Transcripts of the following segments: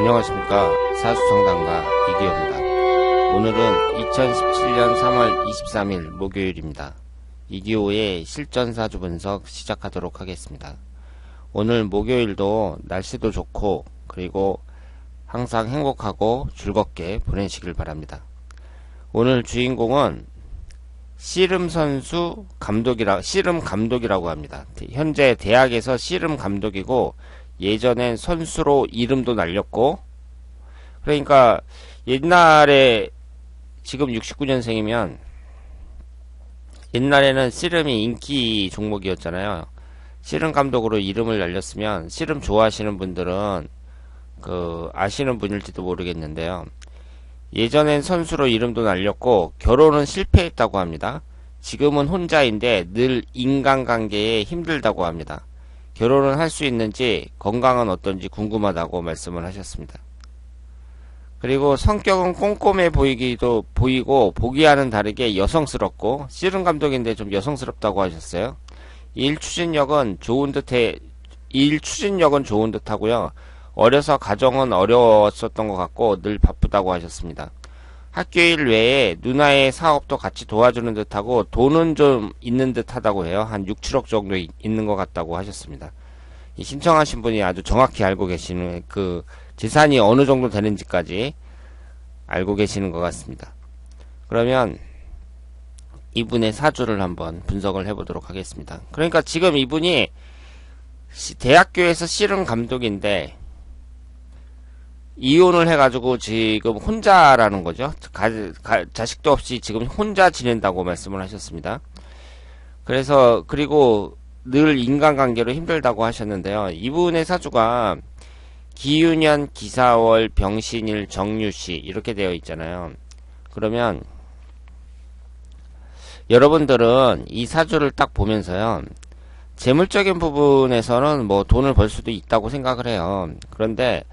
안녕하십니까. 사주성당가 이기호입니다. 오늘은 2017년 3월 23일 목요일입니다. 이기호의 실전사주 분석 시작하도록 하겠습니다. 오늘 목요일도 날씨도 좋고 그리고 항상 행복하고 즐겁게 보내시길 바랍니다. 오늘 주인공은 씨름 선수 씨름 감독이라고 합니다. 현재 대학에서 씨름 감독이고 예전엔 선수로 이름도 날렸고, 그러니까 옛날에 지금 69년생이면 옛날에는 씨름이 인기 종목이었잖아요. 씨름 감독으로 이름을 날렸으면 씨름 좋아하시는 분들은 아시는 분일지도 모르겠는데요. 예전엔 선수로 이름도 날렸고 결혼은 실패했다고 합니다. 지금은 혼자인데 늘 인간관계에 힘들다고 합니다. 결혼은 할 수 있는지 건강은 어떤지 궁금하다고 말씀을 하셨습니다. 그리고 성격은 꼼꼼해 보이고 보기와는 다르게 여성스럽고 씨름 감독인데 좀 여성스럽다고 하셨어요. 일 추진력은 좋은 듯하고요. 어려서 가정은 어려웠었던 것 같고 늘 바쁘다고 하셨습니다. 학교일 외에 누나의 사업도 같이 도와주는 듯하고 돈은 좀 있는 듯하다고 해요. 한 6, 7억 정도 있는 것 같다고 하셨습니다. 이 신청하신 분이 아주 정확히 알고 계시는 재산이 어느 정도 되는지까지 알고 계시는 것 같습니다. 그러면 이분의 사주를 한번 분석을 해보도록 하겠습니다. 그러니까 지금 이분이 대학교에서 씨름 감독인데 이혼을 해가지고 지금 혼자라는 거죠. 자식도 없이 지금 혼자 지낸다고 말씀을 하셨습니다. 그리고 늘 인간관계로 힘들다고 하셨는데요. 이분의 사주가 기유년, 기사월, 병신일, 정유시 이렇게 되어 있잖아요. 그러면 여러분들은 이 사주를 딱 보면서요. 재물적인 부분에서는 뭐 돈을 벌 수도 있다고 생각을 해요. 그런데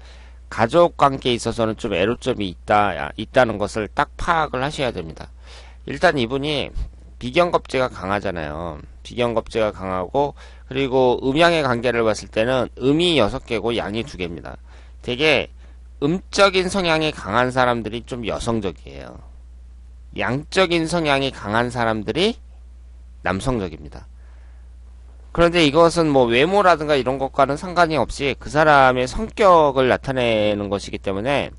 가족 관계에 있어서는 좀 애로점이 있다는 것을 딱 파악을 하셔야 됩니다. 일단 이분이 비견겁제가 강하잖아요. 비견겁제가 강하고 그리고 음양의 관계를 봤을 때는 음이 6개고 양이 2개입니다. 되게 음적인 성향이 강한 사람들이 좀 여성적이에요. 양적인 성향이 강한 사람들이 남성적입니다. 그런데 이것은 뭐 외모라든가 이런 것과는 상관이 없이 그 사람의 성격을 나타내는 것이기 때문에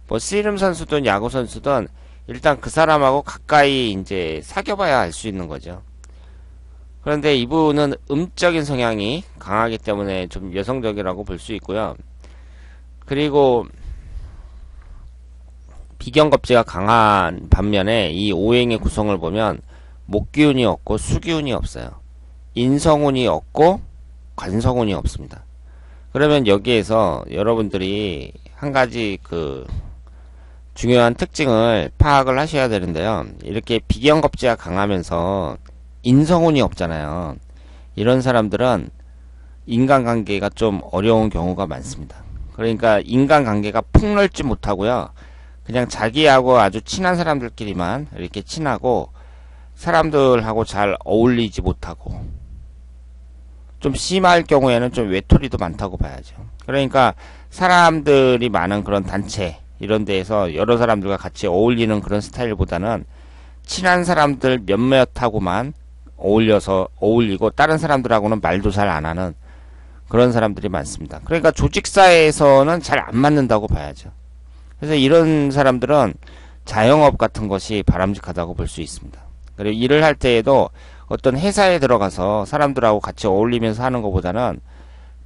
뭐 씨름 선수든 야구 선수든 일단 그 사람하고 가까이 이제 사귀어봐야 알 수 있는 거죠. 그런데 이분은 음적인 성향이 강하기 때문에 좀 여성적이라고 볼 수 있고요. 그리고 비견겁제가 강한 반면에 이 오행의 구성을 보면 목기운이 없고 수기운이 없어요. 인성운이 없고 관성운이 없습니다. 그러면 여기에서 여러분들이 한 가지 중요한 특징을 파악을 하셔야 되는데요. 이렇게 비견겁제가 강하면서 인성운이 없잖아요. 이런 사람들은 인간관계가 좀 어려운 경우가 많습니다. 그러니까 인간관계가 폭넓지 못하고요. 그냥 자기하고 아주 친한 사람들끼리만 이렇게 친하고 사람들하고 잘 어울리지 못하고 좀 심할 경우에는 좀 외톨이도 많다고 봐야죠. 그러니까 사람들이 많은 그런 단체 이런 데에서 여러 사람들과 같이 어울리는 그런 스타일보다는 친한 사람들 몇몇하고만 어울리고 다른 사람들하고는 말도 잘 안 하는 그런 사람들이 많습니다. 그러니까 조직사회에서는 잘 안 맞는다고 봐야죠. 그래서 이런 사람들은 자영업 같은 것이 바람직하다고 볼 수 있습니다. 그리고 일을 할 때에도 어떤 회사에 들어가서 사람들하고 같이 어울리면서 하는 것보다는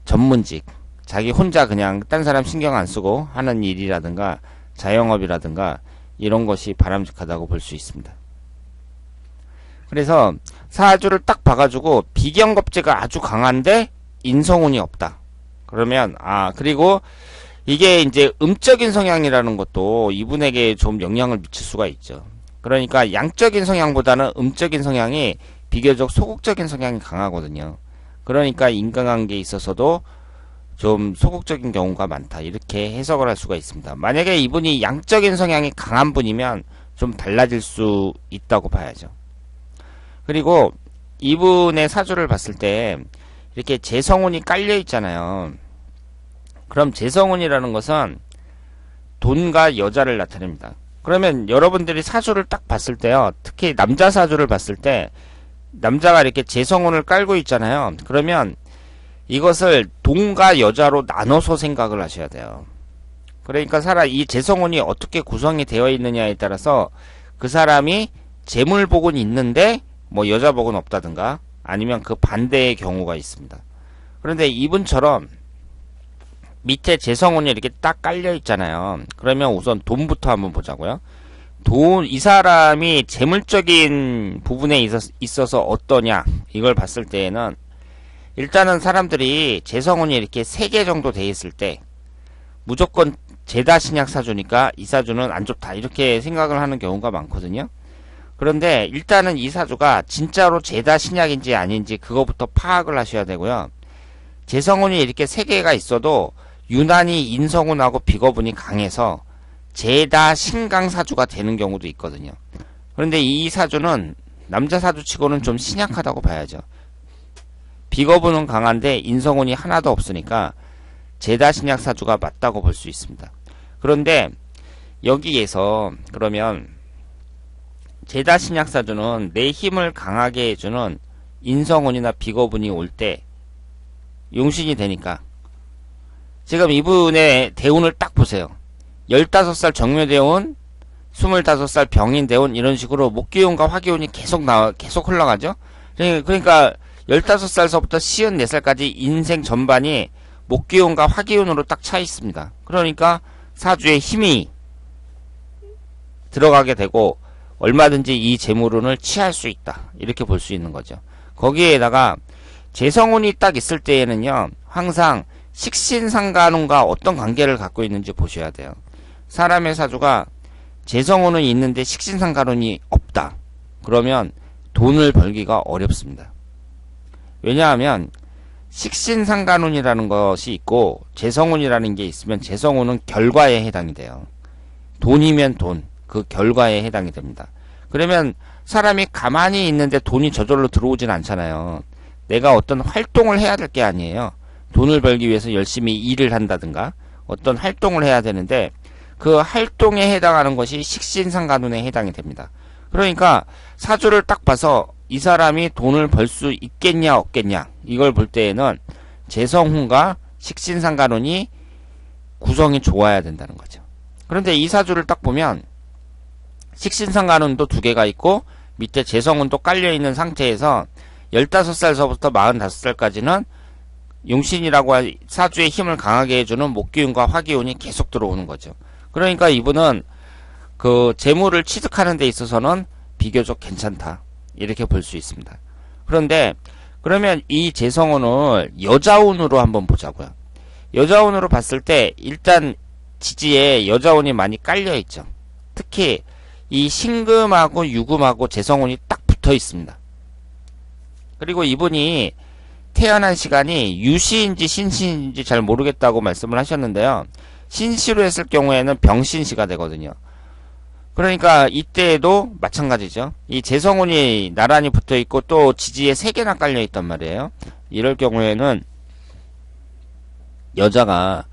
전문직, 자기 혼자 그냥 딴 사람 신경 안 쓰고 하는 일이라든가 자영업이라든가 이런 것이 바람직하다고 볼 수 있습니다. 그래서 사주를 딱 봐가지고 비견겁제가 아주 강한데 인성운이 없다. 그러면 그리고 이게 이제 음적인 성향이라는 것도 이분에게 좀 영향을 미칠 수가 있죠. 그러니까 양적인 성향보다는 음적인 성향이 비교적 소극적인 성향이 강하거든요. 그러니까 인간관계에 있어서도 좀 소극적인 경우가 많다. 이렇게 해석을 할 수가 있습니다. 만약에 이분이 양적인 성향이 강한 분이면 좀 달라질 수 있다고 봐야죠. 그리고 이분의 사주를 봤을 때 이렇게 재성운이 깔려 있잖아요. 그럼 재성운이라는 것은 돈과 여자를 나타냅니다. 그러면 여러분들이 사주를 딱 봤을 때요, 특히 남자 사주를 봤을 때 남자가 이렇게 재성운을 깔고 있잖아요. 그러면 이것을 돈과 여자로 나눠서 생각을 하셔야 돼요. 그러니까 이 재성운이 어떻게 구성이 되어 있느냐에 따라서 그 사람이 재물복은 있는데 뭐 여자복은 없다든가 아니면 그 반대의 경우가 있습니다. 그런데 이분처럼 밑에 재성운이 이렇게 딱 깔려 있잖아요. 그러면 우선 돈부터 한번 보자고요. 이 사람이 재물적인 부분에 있어서 어떠냐 이걸 봤을 때에는 일단은 사람들이 재성운이 이렇게 3개 정도 돼 있을 때 무조건 재다 신약 사주니까 이 사주는 안 좋다 이렇게 생각을 하는 경우가 많거든요. 그런데 일단은 이 사주가 진짜로 재다 신약인지 아닌지 그거부터 파악을 하셔야 되고요. 재성운이 이렇게 3개가 있어도 유난히 인성운하고 비거분이 강해서 재다 신강 사주가 되는 경우도 있거든요. 그런데 이 사주는 남자 사주치고는 좀 신약하다고 봐야죠. 비거분은 강한데 인성운이 하나도 없으니까 재다 신약 사주가 맞다고 볼 수 있습니다. 그런데 여기에서 그러면 재다 신약 사주는 내 힘을 강하게 해주는 인성운이나 비거분이 올 때 용신이 되니까 지금 이분의 대운을 딱 보세요. 15살 정묘대운, 25살 병인대운 이런 식으로 목기운과 화기운이 계속 흘러가죠. 그러니까 15살서부터 54살까지 인생 전반이 목기운과 화기운으로 딱 차 있습니다. 그러니까 사주에 힘이 들어가게 되고 얼마든지 이 재물운을 취할 수 있다. 이렇게 볼 수 있는 거죠. 거기에다가 재성운이 딱 있을 때에는요. 항상 식신상간운과 어떤 관계를 갖고 있는지 보셔야 돼요. 사람의 사주가 재성운은 있는데 식신상간운이 없다. 그러면 돈을 벌기가 어렵습니다. 왜냐하면 식신상간운이라는 것이 있고 재성운이라는 게 있으면 재성운은 결과에 해당이 돼요. 돈이면 돈, 그 결과에 해당이 됩니다. 그러면 사람이 가만히 있는데 돈이 저절로 들어오진 않잖아요. 내가 어떤 활동을 해야 될 게 아니에요. 돈을 벌기 위해서 열심히 일을 한다든가 어떤 활동을 해야 되는데 그 활동에 해당하는 것이 식신상간운에 해당이 됩니다. 그러니까 사주를 딱 봐서 이 사람이 돈을 벌 수 있겠냐 없겠냐 이걸 볼 때에는 재성운과 식신상간운이 구성이 좋아야 된다는 거죠. 그런데 이 사주를 딱 보면 식신상간운도 2개가 있고 밑에 재성운도 깔려있는 상태에서 15살서부터 45살까지는 용신이라고 사주의 힘을 강하게 해주는 목기운과 화기운이 계속 들어오는 거죠. 그러니까 이분은 그 재물을 취득하는 데 있어서는 비교적 괜찮다. 이렇게 볼 수 있습니다. 그런데 그러면 이 재성운을 여자운으로 한번 보자고요. 여자운으로 봤을 때 일단 지지에 여자운이 많이 깔려 있죠. 특히 이 신금하고 유금하고 재성운이 딱 붙어 있습니다. 그리고 이분이 태어난 시간이 유시인지 신시인지 잘 모르겠다고 말씀을 하셨는데요. 신시로 했을 경우에는 병신시가 되거든요. 그러니까 이때에도 마찬가지죠. 이 재성운이 나란히 붙어있고 또 지지에 3개나 깔려있단 말이에요. 이럴 경우에는 여자가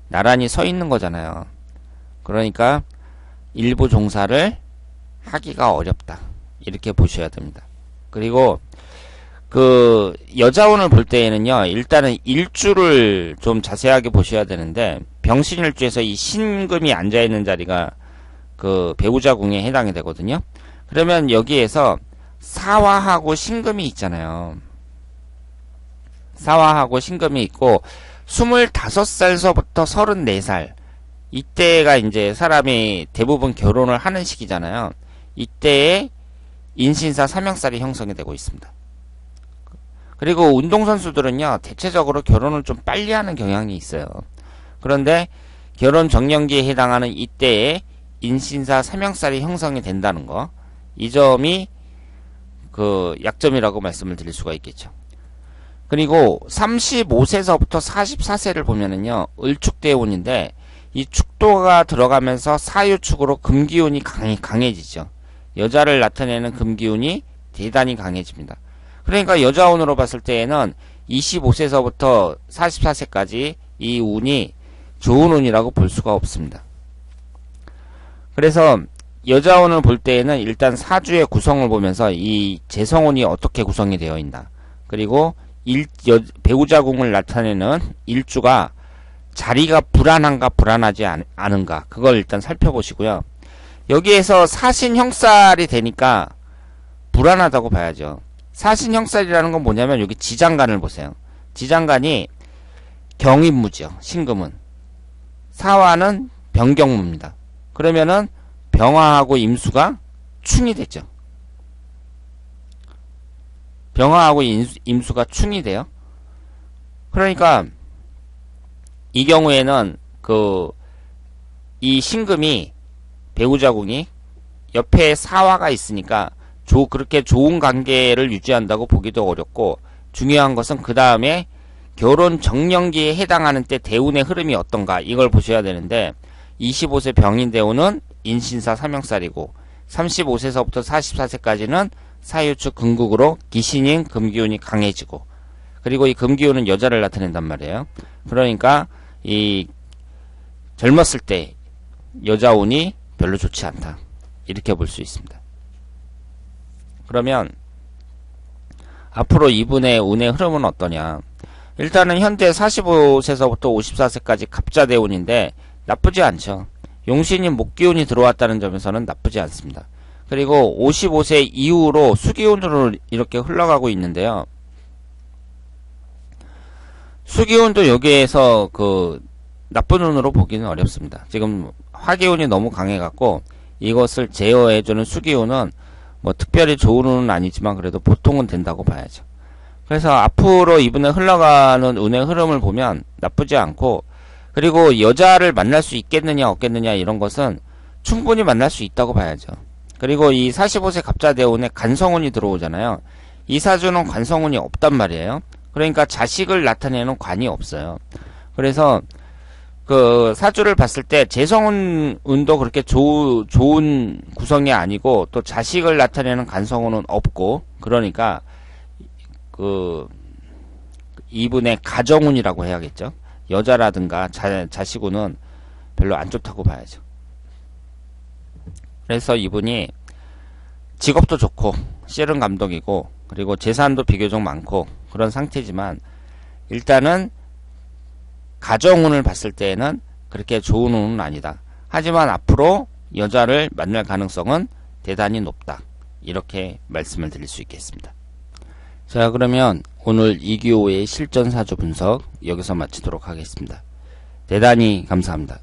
나란히 서 있는 거잖아요. 그러니까 일부 종사를 하기가 어렵다. 이렇게 보셔야 됩니다. 그리고 그 여자운을 볼 때에는요. 일단은 일주를 좀 자세하게 보셔야 되는데 병신일주에서 이 신금이 앉아있는 자리가 그 배우자 궁에 해당이 되거든요. 그러면 여기에서 사화하고 신금이 있잖아요. 사화하고 신금이 있고 25살서부터 34살 이때가 이제 사람이 대부분 결혼을 하는 시기잖아요. 이때에 인신사 삼형살이 형성이 되고 있습니다. 그리고 운동선수들은요. 대체적으로 결혼을 좀 빨리 하는 경향이 있어요. 그런데 결혼 정년기에 해당하는 이때에 인신사 삼형살이 형성이 된다는 거, 이 점이 그 약점이라고 말씀을 드릴 수가 있겠죠. 그리고 35세서부터 44세를 보면은요. 을축대운인데 이 축도가 들어가면서 사유축으로 금기운이 강해지죠. 여자를 나타내는 금기운이 대단히 강해집니다. 그러니까 여자운으로 봤을 때에는 25세서부터 44세까지 이 운이 좋은 운이라고 볼 수가 없습니다. 그래서 여자운을 볼 때에는 일단 사주의 구성을 보면서 이 재성운이 어떻게 구성이 되어 있나, 그리고 배우자궁을 나타내는 일주가 자리가 불안한가 불안하지 않은가, 그걸 일단 살펴보시고요. 여기에서 사신형살이 되니까 불안하다고 봐야죠. 사신형살이라는 건 뭐냐면 여기 지장간을 보세요. 지장간이 경인무죠. 신금은. 사화는 병경무입니다. 그러면은 병화하고 임수가 충이 되죠. 병화하고 임수가 충이 돼요. 그러니까 이 경우에는 이 신금이, 배우자궁이 옆에 사화가 있으니까 그렇게 좋은 관계를 유지한다고 보기도 어렵고, 중요한 것은 그 다음에 결혼 정년기에 해당하는 때 대운의 흐름이 어떤가, 이걸 보셔야 되는데, 25세 병인대운은 인신사 삼형살이고 35세서부터 44세까지는 사유축 금국으로 기신인 금기운이 강해지고, 그리고 이 금기운은 여자를 나타낸단 말이에요. 그러니까 이 젊었을 때 여자운이 별로 좋지 않다, 이렇게 볼 수 있습니다. 그러면 앞으로 이분의 운의 흐름은 어떠냐. 일단은 현재 45세서부터 54세까지 갑자대운인데 나쁘지 않죠. 용신이 목기운이 들어왔다는 점에서는 나쁘지 않습니다. 그리고 55세 이후로 수기운으로 이렇게 흘러가고 있는데요. 수기운도 여기에서 나쁜 운으로 보기는 어렵습니다. 지금 화기운이 너무 강해갖고 이것을 제어해주는 수기운은 뭐 특별히 좋은 운은 아니지만 그래도 보통은 된다고 봐야죠. 그래서 앞으로 이분에 흘러가는 운의 흐름을 보면 나쁘지 않고, 그리고 여자를 만날 수 있겠느냐 없겠느냐 이런 것은 충분히 만날 수 있다고 봐야죠. 그리고 이 45세 갑자대운에 간성운이 들어오잖아요. 이 사주는 관성운이 없단 말이에요. 그러니까 자식을 나타내는 관이 없어요. 그래서 사주를 봤을 때 재성운도 그렇게 좋은 구성이 아니고, 또 자식을 나타내는 간성운은 없고, 그러니까 이분의 가정운이라고 해야겠죠. 여자라든가 자식운은 별로 안 좋다고 봐야죠. 그래서 이분이 직업도 좋고 씨름 감독이고 그리고 재산도 비교적 많고 그런 상태지만, 일단은 가정운을 봤을 때에는 그렇게 좋은 운은 아니다. 하지만 앞으로 여자를 만날 가능성은 대단히 높다, 이렇게 말씀을 드릴 수 있겠습니다. 자, 그러면 오늘 이기호의 실전사주 분석 여기서 마치도록 하겠습니다. 대단히 감사합니다.